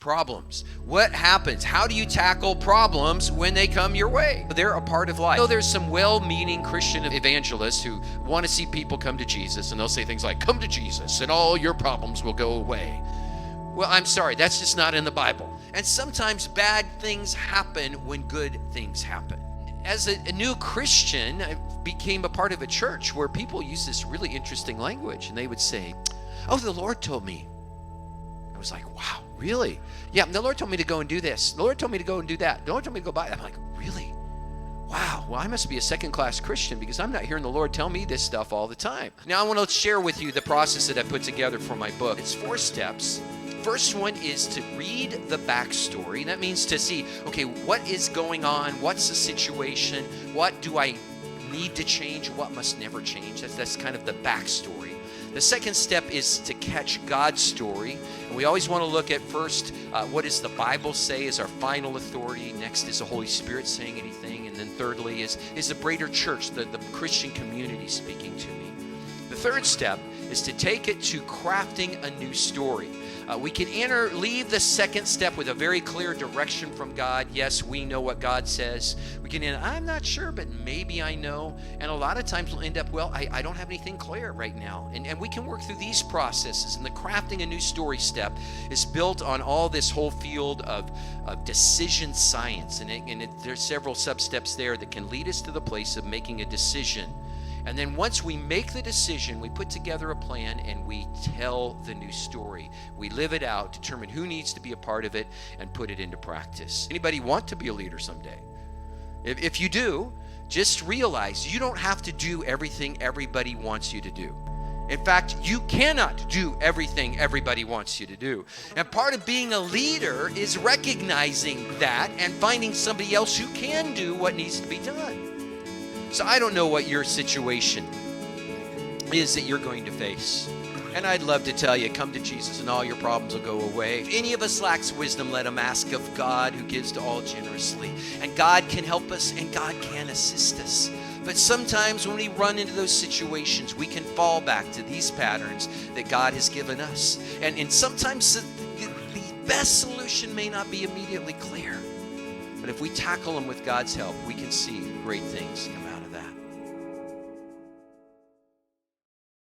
Problems. What happens? How do you tackle problems when they come your way? They're a part of life. So there's some well-meaning Christian evangelists who want to see people come to Jesus, and they'll say things like, come to Jesus and all your problems will go away. Well, I'm sorry, that's just not in the Bible. And sometimes bad things happen when good things happen. As a new Christian, I became a part of a church where people use this really interesting language, and they would say, oh, the Lord told me. I was like, wow, really? Yeah, the Lord told me to go and do this. The Lord told me to go and do that. The Lord told me to go by. I'm like, really? Wow, well, I must be a second-class Christian because I'm not hearing the Lord tell me this stuff all the time. Now, I want to share with you the process that I put together for my book. It's 4 steps. First one is to read the backstory. That means to see, okay, what is going on? What's the situation? What do I need to change? What must never change? That's kind of the backstory. The second step is to catch God's story. And we always want to look at first, what does the Bible say is our final authority? Next is the Holy Spirit saying anything? And then thirdly is the greater church, the Christian community speaking to me. The third step is to take it to crafting a new story. We can leave the second step with a very clear direction from God. Yes, we know what God says. We can end, I'm not sure, but maybe I know. And a lot of times we'll end up, well, I don't have anything clear right now. And we can work through these processes. And the crafting a new story step is built on all this whole field of decision science. And there's several sub-steps there that can lead us to the place of making a decision. And then once we make the decision, we put together a plan and we tell the new story. We live it out, determine who needs to be a part of it, and put it into practice. Anybody want to be a leader someday? If you do, just realize you don't have to do everything everybody wants you to do. In fact, you cannot do everything everybody wants you to do. And part of being a leader is recognizing that and finding somebody else who can do what needs to be done. So I don't know what your situation is that you're going to face. And I'd love to tell you, come to Jesus and all your problems will go away. If any of us lacks wisdom, let him ask of God who gives to all generously. And God can help us and God can assist us. But sometimes when we run into those situations, we can fall back to these patterns that God has given us. And sometimes the best solution may not be immediately clear. But if we tackle them with God's help, we can see great things come out of that.